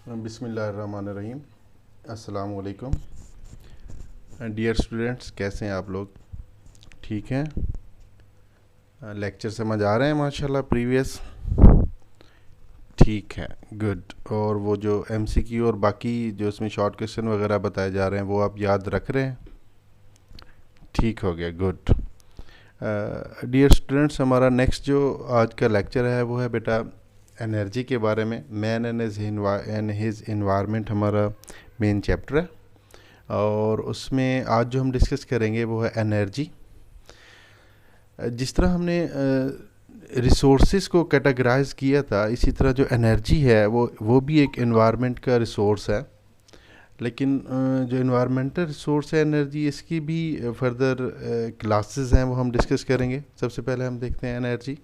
बिस्मिल्लाहिर्रहमानिर्रहीम। अस्सलाम वालेकुम। डियर स्टूडेंट्स, कैसे हैं आप लोग? ठीक हैं? लेक्चर समझ आ रहे हैं माशाल्लाह? प्रीवियस ठीक है, गुड। और वो जो एमसीक्यू और बाकी जो इसमें शॉर्ट क्वेश्चन वगैरह बताए जा रहे हैं वो आप याद रख रहे हैं? ठीक हो गया, गुड। डियर स्टूडेंट्स, हमारा नेक्स्ट जो आज का लेक्चर है वो है बेटा एनर्जी के बारे में। मैन एंड हिज एनवायरनमेंट हमारा मेन चैप्टर है, और उसमें आज जो हम डिस्कस करेंगे वो है एनर्जी। जिस तरह हमने रिसोर्सेज को कैटेगराइज किया था, इसी तरह जो एनर्जी है वो भी एक एनवायरनमेंट का रिसोर्स है। लेकिन जो एनवायरमेंटल रिसोर्स है एनर्जी, इसकी भी फर्दर क्लासेस हैं, वो हम डिस्कस करेंगे। सबसे पहले हम देखते हैं energy.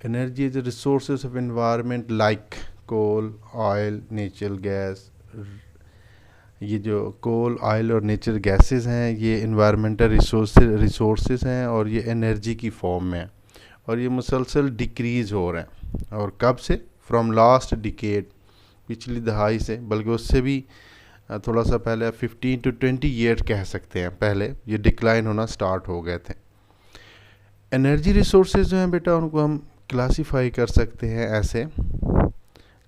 Energy is resources of environment like coal, oil, natural gas. ये जो कोल, ऑयल और नेचुरल गैसेस हैं ये एनवायरमेंटल रिसोर्सेज हैं, और ये एनर्जी की फॉर्म में है, और ये मुसलसल डिक्रीज़ हो रहे हैं। और कब से? फ्रॉम लास्ट डिकेड, पिछली दहाई से, बल्कि उससे भी थोड़ा सा पहले 15 to 20 ईयर कह सकते हैं, पहले ये डिक्लाइन होना स्टार्ट हो गए थे। एनर्जी रिसोर्सेज जो हैं बेटा, उनको हम क्लासीफाई कर सकते हैं ऐसे,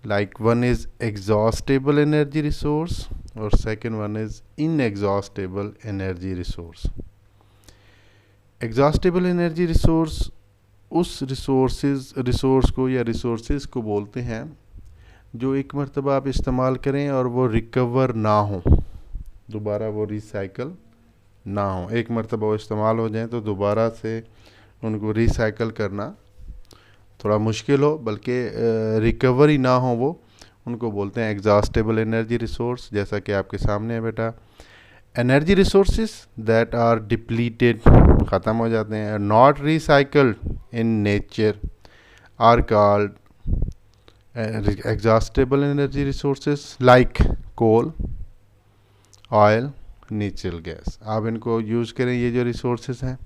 like one is exhaustible energy resource और second one is inexhaustible energy resource. Exhaustible energy resource उस रिसोर्स को या रिसोर्सेज को बोलते हैं जो एक मरतबा आप इस्तेमाल करें और वो रिकवर ना हो, दोबारा वो रिसाइकल ना हो। एक मरतबा वो इस्तेमाल हो जाए तो दोबारा से उनको रिसाइकल करना थोड़ा मुश्किल हो, बल्कि रिकवरी ना हो, वो उनको बोलते हैं एग्जॉस्टेबल एनर्जी रिसोर्स। जैसा कि आपके सामने है बेटा, energy resources that are depleted, ख़त्म हो जाते हैं, not recycled in nature, are called exhaustible energy resources like coal, oil, natural gas. आप इनको यूज़ करें, ये जो रिसोर्सेज हैं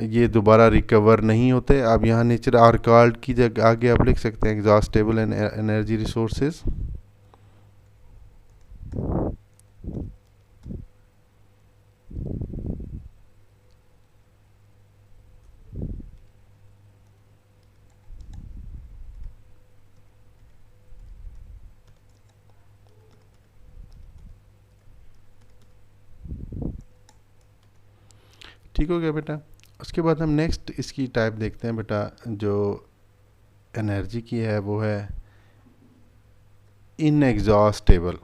ये दोबारा रिकवर नहीं होते। आप यहाँ नेचर आर कॉल्ड की जगह आगे आप लिख सकते हैं एग्जॉस्टेबल एनर्जी रिसोर्सेज। ठीक हो गया बेटा। उसके बाद हम नेक्स्ट इसकी टाइप देखते हैं बेटा, जो एनर्जी की है वो है इनएग्जॉस्टेबल।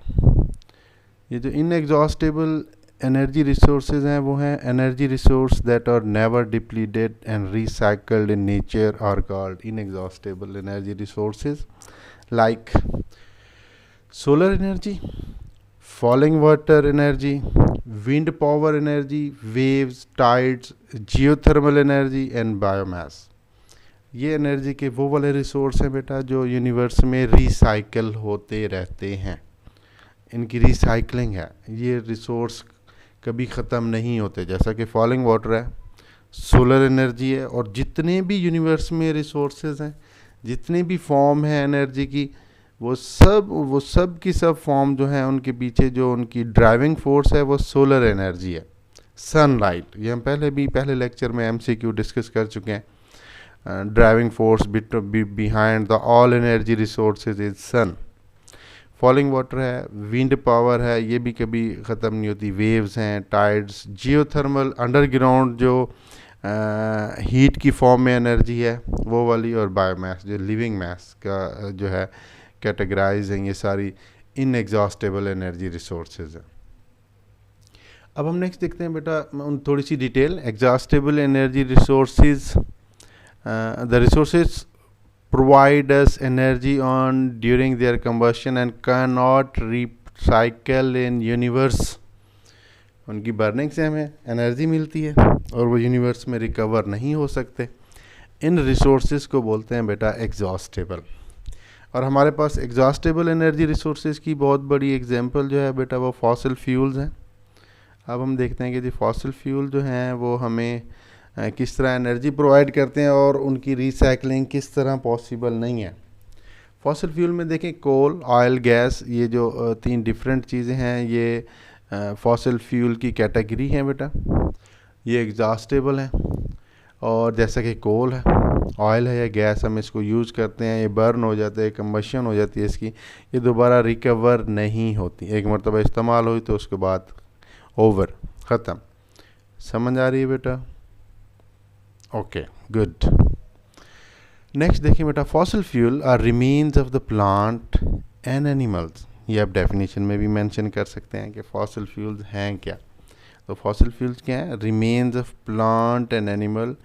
ये जो इनएग्जॉस्टेबल एनर्जी रिसोर्सेज हैं वो हैं energy resource that are never depleted and recycled in nature, are called inexhaustible energy resources like solar energy, falling water energy, wind power energy, waves, tides, geothermal energy and biomass. ये energy के वो वाले resource हैं बेटा जो universe में recycle होते रहते हैं, इनकी रिसाइकलिंग है, ये रिसोर्स कभी ख़त्म नहीं होते। जैसा कि फॉलिंग वाटर है, सोलर एनर्जी है, और जितने भी यूनिवर्स में रिसोर्सेज हैं, जितनी भी फॉर्म है एनर्जी की, वो सब की सब फॉर्म जो है उनके पीछे जो उनकी ड्राइविंग फोर्स है वो सोलर एनर्जी है, सनलाइट। ये हम पहले लेक्चर में एमसीक्यू डिस्कस कर चुके हैं। Driving force behind the all energy resources is sun. Falling water है, विंड पावर है, ये भी कभी ख़त्म नहीं होती, वेव्स हैं, टाइड्स, जियोथर्मल अंडरग्राउंड जो हीट की फॉर्म में एनर्जी है वो वाली, और बायोमास जो लिविंग मास का जो है कैटेगराइज हैं, ये सारी इनएग्जॉस्टेबल एनर्जी रिसोर्सेज हैं। अब हम नेक्स्ट देखते हैं बेटा थोड़ी सी detail. Exhaustible energy resources, the resources provide us energy on during their combustion and cannot recycle in universe। उनकी बर्निंग से हमें एनर्जी मिलती है और वो यूनिवर्स में रिकवर नहीं हो सकते। इन रिसोर्सेज को बोलते हैं बेटा एग्जॉस्टेबल। और हमारे पास एग्जॉस्टेबल एनर्जी रिसोर्सेज की बहुत बड़ी एग्जांपल जो है बेटा वो फॉसिल फ्यूल्स हैं। अब हम देखते हैं कि जो फॉसिल फ्यूल जो हैं वो हमें किस तरह एनर्जी प्रोवाइड करते हैं और उनकी रिसाइकलिंग किस तरह पॉसिबल नहीं है। फॉसिल फ्यूल में देखें कोल, ऑयल, गैस, ये जो तीन डिफरेंट चीज़ें हैं, ये फॉसिल फ्यूल की कैटेगरी हैं बेटा। ये एग्जॉस्टेबल हैं, और जैसा कि कोल है, ऑयल है या गैस, हम इसको यूज़ करते हैं, ये बर्न हो जाता है, कंबशन हो जाती है इसकी, ये दोबारा रिकवर नहीं होती। एक मरतबा इस्तेमाल हुई तो उसके बाद ओवर, ख़त्म। समझ आ रही है बेटा? Okay, good. नेक्स्ट देखिए बेटा, fossil fuel are remains of the plant and animals. ये आप डेफिनेशन में भी मेंशन कर सकते हैं कि फॉसिल फ्यूल्स हैं क्या। तो फॉसिल फ्यूल्स क्या है? Remains of plant and animal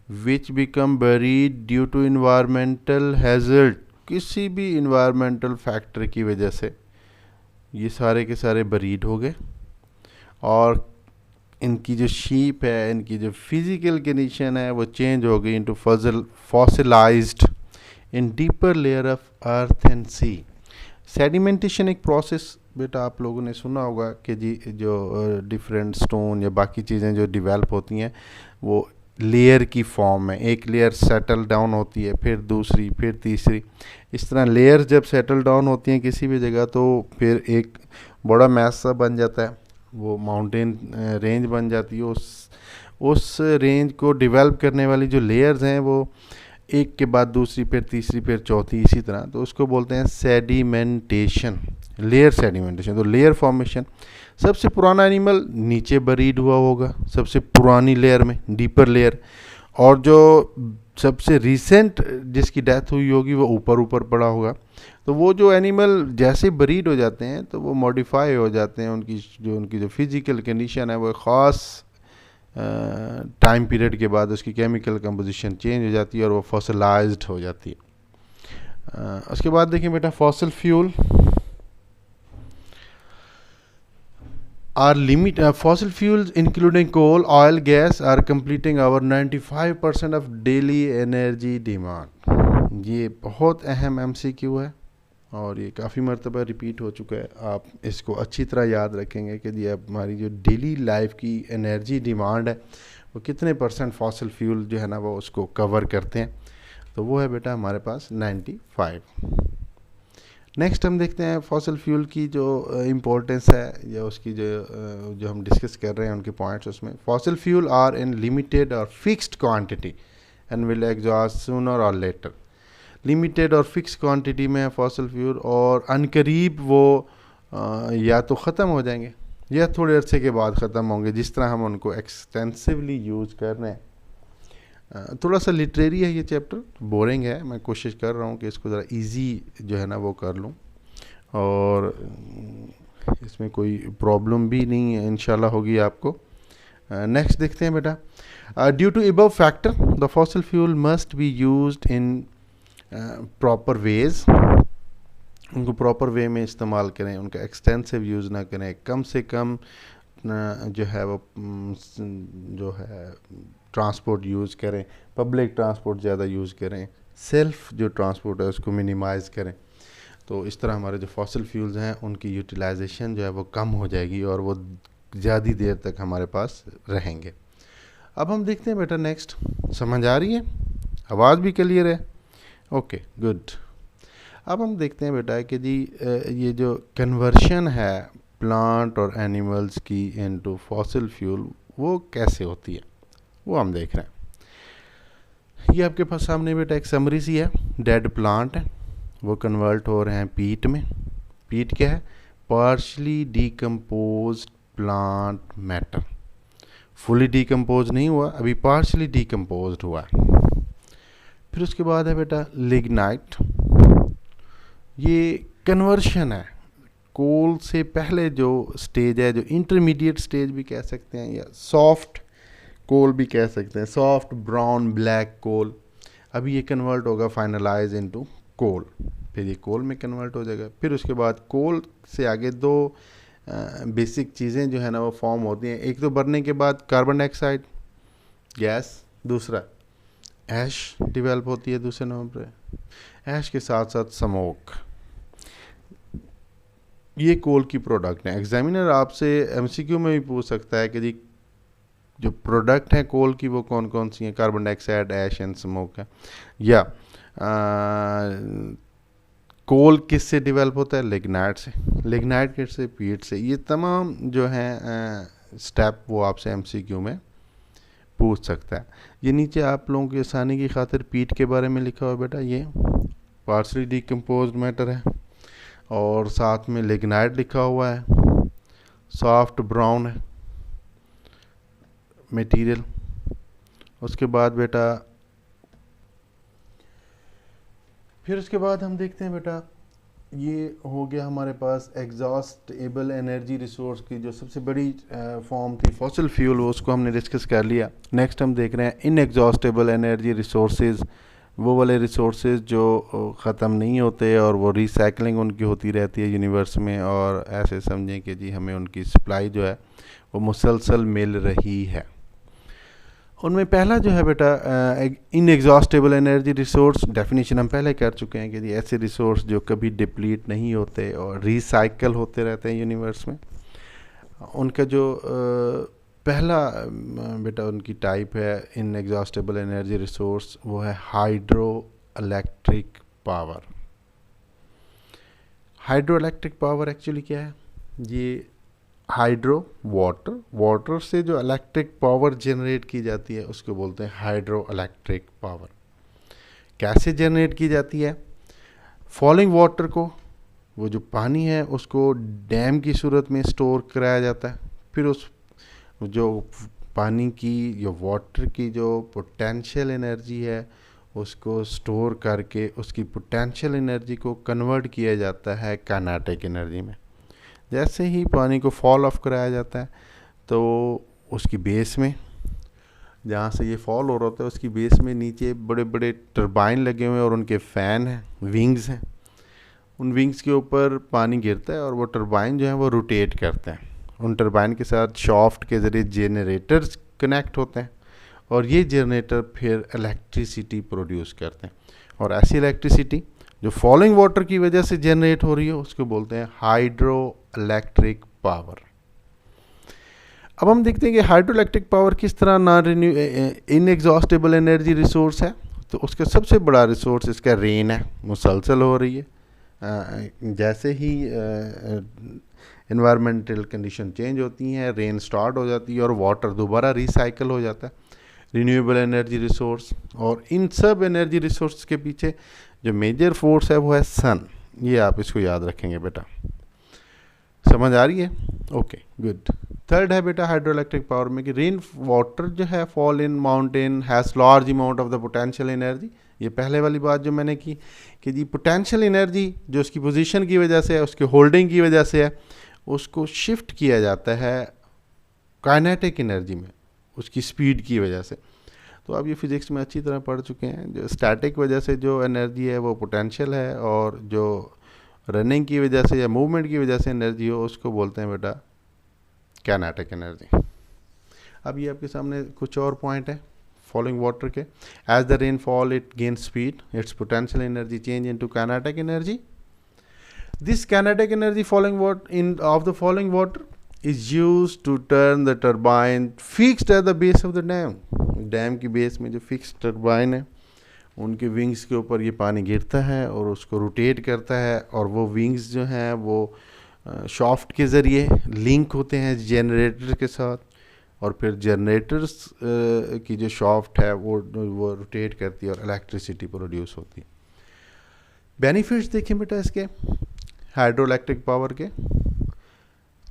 which become buried due to environmental hazard. किसी भी इन्वायरमेंटल फैक्टर की वजह से ये सारे के सारे बरीड हो गए, और इनकी जो शेप है, इनकी जो फिज़िकल कंडीशन है, वो चेंज हो गई into fossilized in deeper layer of earth and sea. Sedimentation एक प्रोसेस बेटा आप लोगों ने सुना होगा कि जी जो डिफरेंट स्टोन या बाकी चीज़ें जो डेवलप होती हैं वो लेयर की फॉर्म में, एक लेयर सेटल डाउन होती है, फिर दूसरी, फिर तीसरी, इस तरह लेयर जब सेटल डाउन होती हैं किसी भी जगह तो फिर एक बड़ा मैस सा बन जाता है, वो माउंटेन रेंज बन जाती है। उस रेंज को डेवलप करने वाली जो लेयर्स हैं वो एक के बाद दूसरी, फिर तीसरी, फिर चौथी, इसी तरह, तो उसको बोलते हैं सेडिमेंटेशन, लेयर सेडिमेंटेशन। तो लेयर फॉर्मेशन, सबसे पुराना एनिमल नीचे बरीड हुआ होगा सबसे पुरानी लेयर में, डीपर लेयर, और जो सबसे रिसेंट जिसकी डेथ हुई होगी वो ऊपर ऊपर पड़ा होगा। तो वो जो एनिमल जैसे बरीड हो जाते हैं तो वो मॉडिफाई हो जाते हैं, उनकी जो फिज़िकल कंडीशन है वो ख़ास टाइम पीरियड के बाद उसकी केमिकल कंपोजिशन चेंज हो जाती है और वो फॉसिलाइज्ड हो जाती है। उसके बाद देखिए बेटा, fossil fuel fossil fuels including coal, oil, gas are completing our 95% of daily energy demand। ये बहुत अहम MCQ है और ये काफ़ी मरतबा रिपीट हो चुका है। आप इसको अच्छी तरह याद रखेंगे कि ये हमारी जो डेली लाइफ की एनर्जी डिमांड है वो कितने % फॉसिल फ्यूल जो है ना वो उसको कवर करते हैं। तो वो है बेटा हमारे पास 95। नेक्स्ट हम देखते हैं फॉसिल फ्यूल की जो इम्पोर्टेंस है या उसकी जो हम डिस्कस कर रहे हैं उनके पॉइंट्स। उसमें fossil fuel are in limited और fixed quantity and will exhaust sooner और लेटर। लिमिटेड और फिक्स क्वांटिटी में है फॉसिल फ्यूल, और अनकरीब वो या तो ख़त्म हो जाएंगे या थोड़े अरसे के बाद ख़त्म होंगे, जिस तरह हम उनको एक्सटेंसिवली यूज़ कर रहे हैं। थोड़ा सा लिटरेरी है ये चैप्टर, बोरिंग है, मैं कोशिश कर रहा हूँ कि इसको ज़रा इजी जो है ना वो कर लूँ, और इसमें कोई प्रॉब्लम भी नहीं है इंशाल्लाह होगी आपको। नेक्स्ट देखते हैं बेटा, due to above factor the fossil fuel must be used in proper ways. उनको प्रॉपर वे में इस्तेमाल करें, उनका एक्सटेंसिव यूज़ ना करें, कम से कम जो है वो जो है ट्रांसपोर्ट यूज़ करें, पब्लिक ट्रांसपोर्ट ज़्यादा यूज़ करें, सेल्फ जो ट्रांसपोर्ट है उसको मिनिमाइज़ करें। तो इस तरह हमारे जो फॉसिल फ्यूल्स हैं उनकी यूटिलाइजेशन जो है वो कम हो जाएगी और वो ज़्यादा देर तक हमारे पास रहेंगे। अब हम देखते हैं बेटा नेक्स्ट, समझ आ रही है, आवाज़ भी क्लियर है? Okay, good. अब हम देखते हैं बेटा कि जी ये जो कन्वर्शन है प्लांट और एनिमल्स की इनटू फॉसिल फ्यूल वो कैसे होती है, वो हम देख रहे हैं। ये आपके पास सामने बेटा एक समरी सी है, डेड प्लांट है, वो कन्वर्ट हो रहे हैं पीट में। पीट क्या है? Partially decomposed plant matter. Fully decompose नहीं हुआ, अभी पार्शली डीकम्पोज्ड हुआ है। फिर उसके बाद है बेटा लिग्नाइट। ये कन्वर्शन है, कोल से पहले जो स्टेज है, जो इंटरमीडिएट स्टेज भी कह सकते हैं या सॉफ्ट कोल भी कह सकते हैं, सॉफ्ट ब्राउन ब्लैक कोल, अभी ये कन्वर्ट होगा फाइनलाइज इनटू कोल, फिर ये कोल में कन्वर्ट हो जाएगा। फिर उसके बाद कोल से आगे दो बेसिक चीज़ें जो है ना वो फॉर्म होती हैं, एक तो बनने के बाद कार्बन डाइऑक्साइड गैस, दूसरा ऐश डेवलप होती है दूसरे नंबर पे, ऐश के साथ साथ स्मोक। ये कोल की प्रोडक्ट है। एग्जामिनर आपसे MCQ में भी पूछ सकता है कि जी जो प्रोडक्ट हैं कोल की वो कौन कौन सी हैं, carbon dioxide, ash and smoke है, या कोल किस से डेवलप होता है? लिग्नाइट से। लिग्नाइट किस से? पीट से। ये तमाम जो हैं स्टेप वो आपसे एमसीक्यू में पूछ सकता है। ये नीचे आप लोगों की आसानी की खातिर पीट के बारे में लिखा हुआ है बेटा, ये पार्शली डिकम्पोज्ड मैटर है, और साथ में लिग्नाइट लिखा हुआ है, सॉफ्ट ब्राउन है मटेरियल। उसके बाद बेटा फिर उसके बाद हम देखते हैं बेटा, ये हो गया हमारे पास एग्जॉस्टेबल एनर्जी रिसोर्स की जो सबसे बड़ी फॉर्म थी फॉसिल फ्यूल, वो उसको हमने डिस्कस कर लिया। नेक्स्ट हम देख रहे हैं इनएग्जॉस्टेबल एनर्जी रिसोर्सेज, वो वाले रिसोर्सेज जो ख़त्म नहीं होते और वो रिसाइकलिंग उनकी होती रहती है यूनिवर्स में, और ऐसे समझें कि जी हमें उनकी सप्लाई जो है वो मुसलसल मिल रही है। उनमें पहला जो है बेटा इनएग्जॉस्टेबल एनर्जी रिसोर्स, डेफिनेशन हम पहले कर चुके हैं कि जी ऐसे रिसोर्स जो कभी डिप्लीट नहीं होते और रिसाइकल होते रहते हैं यूनिवर्स में। उनका जो पहला बेटा उनकी टाइप है इनएग्जॉस्टेबल एनर्जी रिसोर्स, वो है hydro electric power. Hydro electric power actually क्या है? ये हाइड्रो वाटर से जो इलेक्ट्रिक पावर जनरेट की जाती है उसको बोलते हैं हाइड्रो इलेक्ट्रिक पावर। कैसे जनरेट की जाती है? फॉलिंग वाटर को, वो जो पानी है उसको डैम की सूरत में स्टोर कराया जाता है, फिर उस जो पानी की जो वाटर की जो पोटेंशियल एनर्जी है उसको स्टोर करके उसकी पोटेंशियल एनर्जी को कन्वर्ट किया जाता है काइनेटिक एनर्जी में। जैसे ही पानी को फॉल ऑफ कराया जाता है तो उसकी बेस में, जहाँ से ये फॉल हो रहा होता है उसकी बेस में नीचे बड़े बड़े टरबाइन लगे हुए हैं और उनके फ़ैन हैं, विंग्स हैं। उन विंग्स के ऊपर पानी गिरता है और वो टरबाइन जो है वो रोटेट करते हैं। उन टरबाइन के साथ शाफ्ट के ज़रिए जनरेटर्स कनेक्ट होते हैं और ये जनरेटर फिर इलेक्ट्रिसिटी प्रोड्यूस करते हैं, और ऐसी इलेक्ट्रिसिटी जो फॉलिंग वाटर की वजह से जनरेट हो रही है उसको बोलते हैं हाइड्रो इलेक्ट्रिक पावर। अब हम देखते हैं कि हाइड्रो इलेक्ट्रिक पावर किस तरह non renew inexhaustible energy resource है। तो उसका सबसे बड़ा रिसोर्स इसका रेन है, मुसलसल हो रही है। जैसे ही इन्वायरमेंटल कंडीशन चेंज होती हैं, रेन स्टार्ट हो जाती है और वाटर दोबारा रिसाइकल हो जाता है। रिन्यूएबल एनर्जी रिसोर्स, और इन सब एनर्जी रिसोर्स के पीछे जो मेजर फोर्स है वो है सन। ये आप इसको याद रखेंगे बेटा, समझ आ रही है? Okay good. थर्ड है बेटा हाइड्रो इलेक्ट्रिक पावर में कि रेन वाटर जो है fall in mountain has large amount of the potential energy. ये पहले वाली बात जो मैंने की कि जी पोटेंशियल एनर्जी जो उसकी पोजीशन की वजह से है, उसके होल्डिंग की वजह से है, उसको शिफ्ट किया जाता है काइनेटिक एनर्जी में उसकी स्पीड की वजह से। तो अब ये फिज़िक्स में अच्छी तरह पढ़ चुके हैं, जो स्टैटिक वजह से जो एनर्जी है वो पोटेंशियल है, और जो रनिंग की वजह से या मूवमेंट की वजह से एनर्जी हो उसको बोलते हैं बेटा काइनेटिक एनर्जी। अब ये आपके सामने कुछ और पॉइंट है फॉलिंग वाटर के। As the rain fall it gain speed, its potential energy change into kinetic energy. This kinetic energy falling water in of the falling water is used to turn the turbine fixed at the base of the dam। Dam की base में जो fix turbine है उनके wings के ऊपर ये पानी गिरता है और उसको रोटेट करता है, और वो विंग्स जो हैं वो शाफ्ट के ज़रिए लिंक होते हैं जनरेटर के साथ, और फिर जनरेटर्स की जो शाफ्ट है वो रोटेट करती है और इलेक्ट्रिसिटी प्रोड्यूस होती है। बेनिफिट्स देखें बेटा इसके हाइड्रो इलेक्ट्रिक पावर के।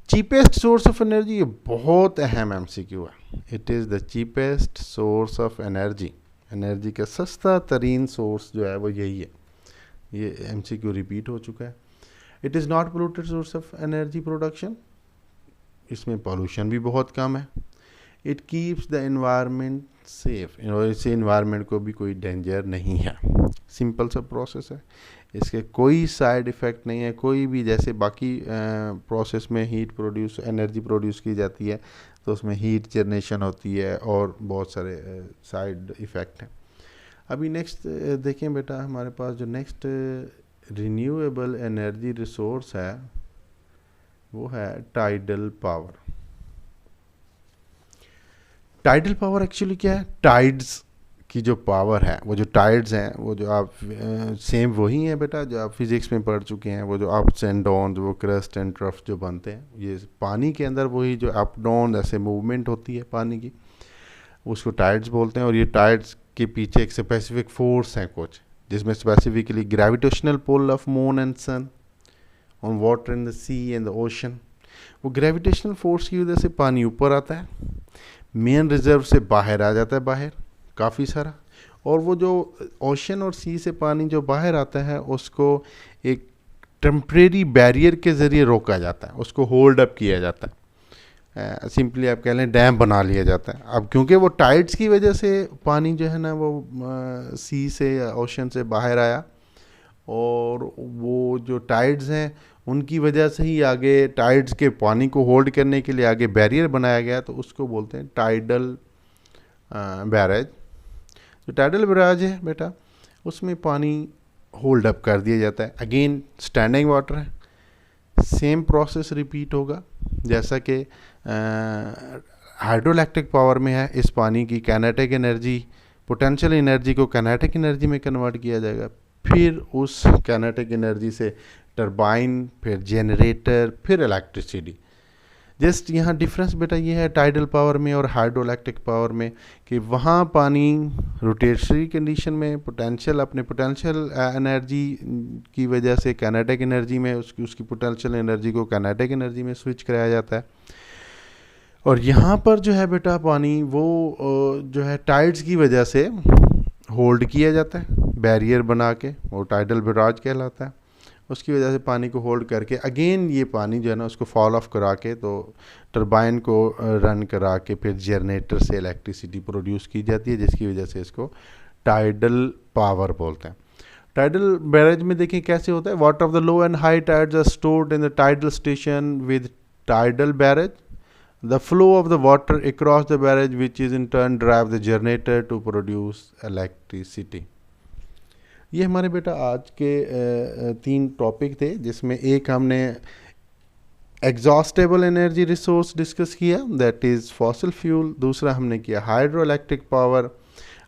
चीपेस्ट सोर्स ऑफ एनर्जी, ये बहुत अहम एमसीक्यू है। It is the cheapest source of energy, energy का सस्ता तरीन सोर्स जो है वो यही है। ये एमसीक्यू रिपीट हो चुका है। It is not polluted source of energy production, इसमें पॉल्यूशन भी बहुत कम है। It keeps the environment safe, इससे एनवायरनमेंट को भी कोई डेंजर नहीं है। सिंपल सा प्रोसेस है, इसके कोई साइड इफ़ेक्ट नहीं है कोई भी। जैसे बाकी प्रोसेस में हीट प्रोड्यूस एनर्जी प्रोड्यूस की जाती है तो उसमें हीट जनरेशन होती है और बहुत सारे साइड इफ़ेक्ट हैं। अभी नेक्स्ट देखें बेटा, हमारे पास जो नेक्स्ट रिन्यूएबल एनर्जी रिसोर्स है वो है tidal power. Tidal power actually क्या है? टाइड्स की जो पावर है, वो जो टाइड्स हैं, वो जो आप सेम वही हैं बेटा जो आप फिज़िक्स में पढ़ चुके हैं, वो जो अप्स एंड डाउन्स, वो क्रस्ट एंड ट्रफ जो बनते हैं, ये पानी के अंदर वही जो अप डाउन ऐसे मूवमेंट होती है पानी की, उसको टाइड्स बोलते हैं। और ये टाइड्स के पीछे एक स्पेसिफिक फोर्स है कुछ, जिसमें specifically gravitational pull of moon and sun on water in the sea and the ocean, वो ग्रेविटेशनल फोर्स की वजह से पानी ऊपर आता है, मेन रिजर्व से बाहर आ जाता है, बाहर काफ़ी सारा, और वो जो ओशन और सी से पानी जो बाहर आता है उसको एक टेम्परेरी बैरियर के ज़रिए रोका जाता है, उसको होल्ड अप किया जाता है, सिंपली आप कह लें डैम बना लिया जाता है। अब क्योंकि वो टाइड्स की वजह से पानी जो है ना वो सी से या ओशन से बाहर आया, और वो जो टाइड्स हैं उनकी वजह से ही आगे टाइड्स के पानी को होल्ड करने के लिए आगे बैरियर बनाया गया, तो उसको बोलते हैं टाइडल बैरेज। जो टाइडल बैराज है बेटा, उसमें पानी होल्ड अप कर दिया जाता है, अगेन स्टैंडिंग वाटर है, सेम प्रोसेस रिपीट होगा जैसा कि हाइड्रोइलेक्ट्रिक पावर में है। इस पानी की काइनेटिक एनर्जी, पोटेंशियल एनर्जी को काइनेटिक एनर्जी में कन्वर्ट किया जाएगा, फिर उस काइनेटिक एनर्जी से टरबाइन, फिर जनरेटर, फिर इलेक्ट्रिसिटी। जस्ट यहाँ डिफरेंस बेटा ये है टाइडल पावर में और हाइड्रोइलेक्ट्रिक पावर में कि वहाँ पानी रोटेटरी कंडीशन में पोटेंशियल, अपने पोटेंशियल एनर्जी की वजह से काइनेटिक एनर्जी में उसकी पोटेंशियल एनर्जी को काइनेटिक एनर्जी में स्विच कराया जाता है। और यहाँ पर जो है बेटा पानी वो जो है टाइड्स की वजह से होल्ड किया जाता है, बैरियर बना के, वो टाइडल बैराज कहलाता है। उसकी वजह से पानी को होल्ड करके अगेन ये पानी जो है ना उसको फॉल ऑफ करा के, तो टरबाइन को रन करा के फिर जनरेटर से इलेक्ट्रिसिटी प्रोड्यूस की जाती है, जिसकी वजह से इसको टाइडल पावर बोलते हैं। टाइडल बैरेज में देखिए कैसे होता है, water of the low and high tides are stored in the tidal station with tidal barrage, the flow of the water across the barrage which is in turn drive the generator to produce electricity। ये हमारे बेटा आज के 3 topic थे, जिसमें एक हमने exhaustible energy resource discuss किया, दैट इज़ फॉसिल फ्यूल, दूसरा हमने किया हाइड्रो इलेक्ट्रिक पावर,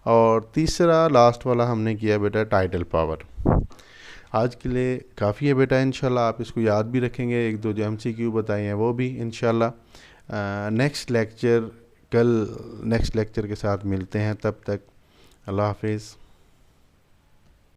और तीसरा लास्ट वाला हमने किया बेटा टाइडल पावर। आज के लिए काफ़ी है बेटा, इंशाल्लाह आप इसको याद भी रखेंगे, 1-2 जो MCQ बताए हैं वो भी इंशाल्लाह। नेक्स्ट लेक्चर, कल नेक्स्ट लेक्चर के साथ मिलते हैं, तब तक अल्लाह हाफिज़।